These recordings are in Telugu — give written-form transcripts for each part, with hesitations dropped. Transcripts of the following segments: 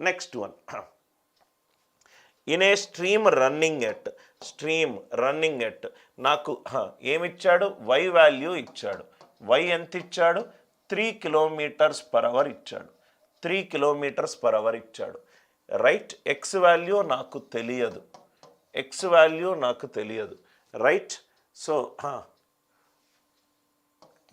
Next one, in a stream running at నాకు ఏమిచ్చాడు, వై వాల్యూ ఇచ్చాడు. వై ఎంత ఇచ్చాడు, 3 km/h ఇచ్చాడు. 3 km/h ఇచ్చాడు. రైట్. ఎక్స్ వాల్యూ నాకు తెలియదు. రైట్. సో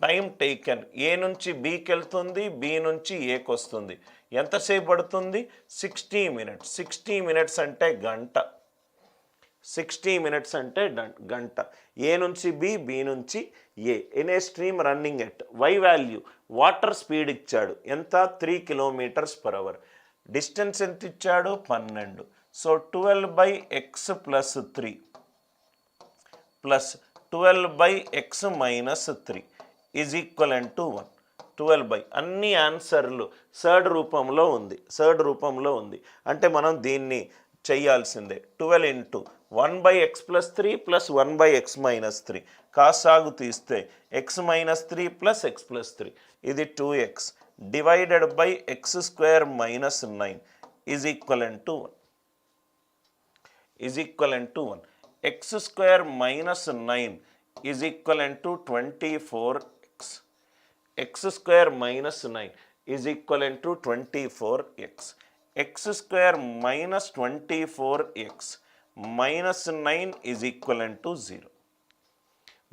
టైం టేకెన్, ఏ నుంచి బీకి వెళ్తుంది, బి నుంచి ఏకి వస్తుంది, ఎంతసేపు పడుతుంది, 60 minutes. 60 minutes అంటే గంట. 60 minutes అంటే గంట. ఏ నుంచి బి నుంచి A. In a stream running at y value, water speed ఇచ్చాడు ఎంత, 3 km/h. డిస్టెన్స్ ఎంత ఇచ్చాడు, 12. So 12/x + 3 plus 12/x - 3 is equivalent to 1. 12 అన్ని ఆన్సర్లు థర్డ్ రూపంలో ఉంది. అంటే మనం దీన్ని చేయాల్సిందే. 12 into 1/x + 3 + 1/x - 3 కాసాగు తీస్తే x - 3 + x + 3 ఇది 2x divided by x² - 9 is equivalent to 1. x² - 9 is equivalent to 24x. x² - 9 is equivalent to 24x. x² - 24x - 9 is equivalent to 0.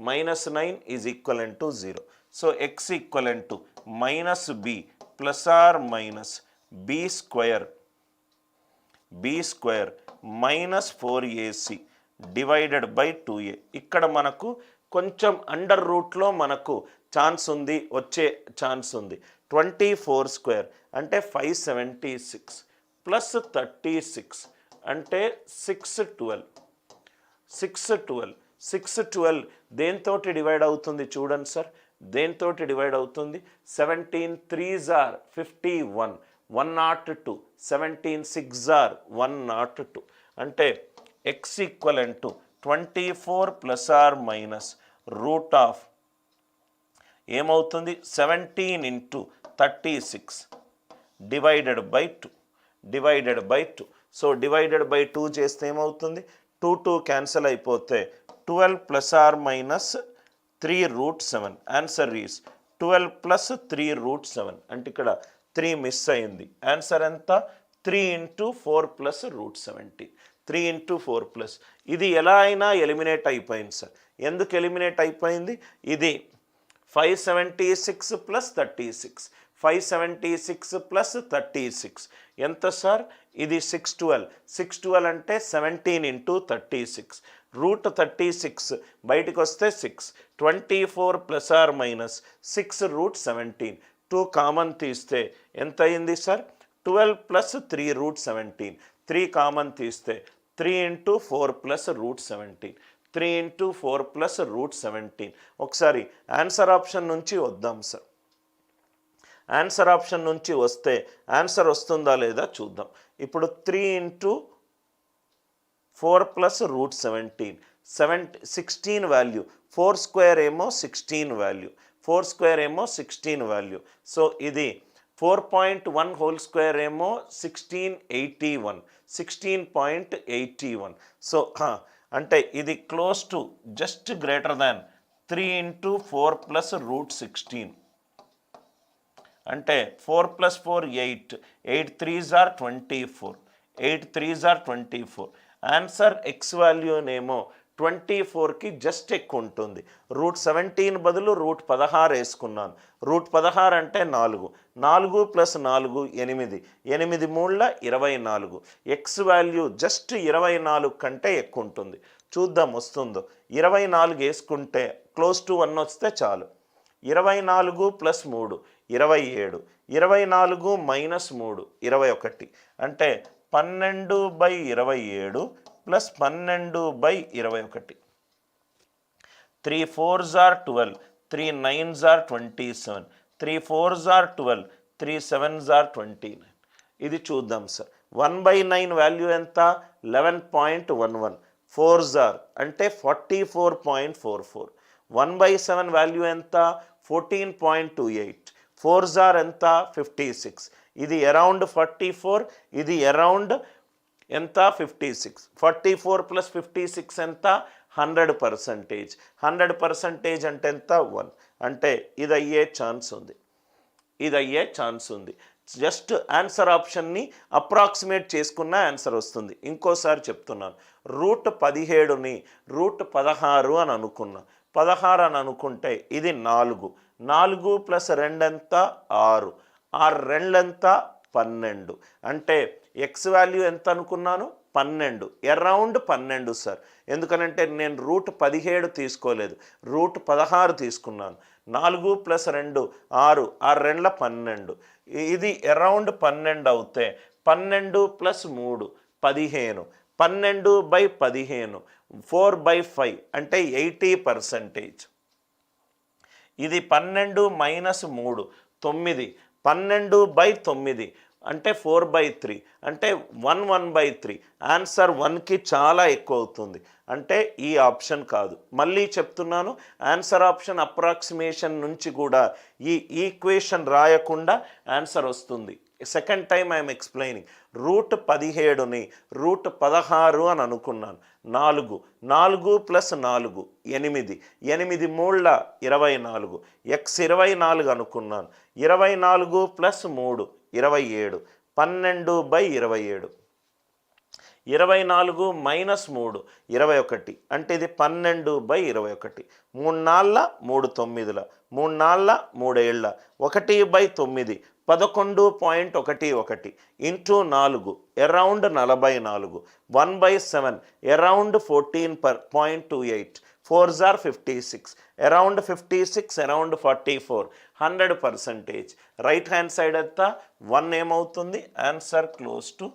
-9 is equivalent to 0. So x equivalent to -b ± b² -4ac divided by 2a. ఇక్కడ మనకు కొంచెం అండర్ రూట్లో మనకు వచ్చే ఛాన్స్ ఉంది. 24² అంటే 576 ప్లస్ 36 అంటే 612 దేంతోటి డివైడ్ అవుతుంది చూడండి సార్. దేంతోటి డివైడ్ అవుతుంది, 17 3s are 51, 102, 17 6s are 102. అంటే x equivalent to 24 ± root of ఏమవుతుంది, 17 into 36 divided by 2. So divided by 2 చేస్తే ఏమవుతుంది, 2 క్యాన్సిల్ అయిపోతే 12 ± 3√7. Answer is 12 + 3√7. అంటే ఇక్కడ 3 మిస్ అయింది. ఆన్సర్ ఎంత, 3 into 4 + √17. 3 into 4 ఇది ఎలా అయినా ఎలిమినేట్ అయిపోయింది సార్. ఎందుకు ఎలిమినేట్ అయిపోయింది, ఇది 576 + 36, 576 + 36 ఎంత సార్, ఇది 612 అంటే 17 into 36 √36 బయటికి వస్తే 6, 24 ± 6√17. 2 కామన్ తీస్తే ఎంత అయింది సార్, 12 + 3√17. 3 కామన్ తీస్తే 3 into 4 + √17. 3 into 4 + √17. ఒకసారి ఆన్సర్ ఆప్షన్ నుంచి వద్దాం సార్. ఆన్సర్ ఆప్షన్ నుంచి వస్తే ఆన్సర్ వస్తుందా లేదా చూద్దాం. ఇప్పుడు 3 into 4 + √17 16 వాల్యూ, 4² ఏమో 16 వాల్యూ, 4² ఏమో 16 వాల్యూ. సో ఇది 4.1 2 ఏమో 1681, 16.81. సో అంటే ఇది close to just greater than 3 into 4 + √16. అంటే 4 + 4 8, 8 3s are 24, 8 3s are 24. Answer x వాల్యూనేమో 24కి జస్ట్ ఎక్కువ ఉంటుంది. √17 బదులు √16 వేసుకున్నాను. √16 అంటే 4, 4 + 4 8, 8 3 24. ఎక్స్ వాల్యూ జస్ట్ 24 కంటే ఎక్కువ ఉంటుంది. చూద్దాం వస్తుందో. 24 వేసుకుంటే క్లోజ్ టు 1 వస్తే చాలు. 24 + 3 27, 24 - 3 21. అంటే 12/27 + 12/21. 3 4s are 12, 3 9s are 27, 3 4s are 12, 3 7s are 29. ఇది చూద్దాం సార్. 1/9 వాల్యూ ఎంత, 11.11. 4s are అంటే 44.44. 1/7 వాల్యూ ఎంత, 14.28. 4s are ఎంత, 56. ఇది అరౌండ్ 44, ఇది అరౌండ్ ఎంత 56. 44 + 56 ఎంత 100%. 100% అంటే ఎంత 1. అంటే ఇది అయ్యే ఛాన్స్ ఉంది. జస్ట్ ఆన్సర్ ఆప్షన్ని అప్రాక్సిమేట్ చేసుకున్న ఆన్సర్ వస్తుంది. ఇంకోసారి చెప్తున్నాను, √17ని √16 అని అనుకున్నా. 16 అని అనుకుంటే ఇది 4. 4 + 2 ఎంత 6. 6 2 ఎంత 12. అంటే ఎక్స్ వాల్యూ ఎంత అనుకున్నాను 12, అరౌండ్ 12 సార్. ఎందుకనంటే నేను √17 తీసుకోలేదు, √16 తీసుకున్నాను. 4 + 2 6, 6 2 12. ఇది అరౌండ్ 12 అవుతే 12 + 3 15. 12/15 4/5 అంటే 80%. ఇది 12 - 3 9. 12/9 అంటే 4/3 అంటే 1/3. ఆన్సర్ 1కి చాలా ఎక్కువ అవుతుంది. అంటే ఈ ఆప్షన్ కాదు. మళ్ళీ చెప్తున్నాను, ఆన్సర్ ఆప్షన్ అప్రాక్సిమేషన్ నుంచి కూడా ఈ ఈక్వేషన్ రాయకుండా ఆన్సర్ వస్తుంది. Second time I'm explaining. √17ని √16 అని అనుకున్నాను. 4 + 4 8. 8 3 24. ఎక్స్ 24 అనుకున్నాను. 24 + 3 27. 12/27. 24 - 3 21. అంటే ఇది 12/21. 3 4 3 9. 3 4 3 7. 1/9 11.11 into 4 around 44. 1/7 around 14.28. 4s are 56. Around 56, around 44. 100%. Right hand side ఎంత 1 ఏమవుతుంది? Answer close to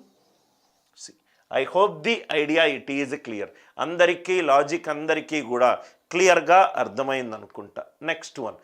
C. I hope the idea it is clear. అందరికీ లాజిక్ అందరికీ కూడా క్లియర్గా అర్థమైంది అనుకుంటా. Next one,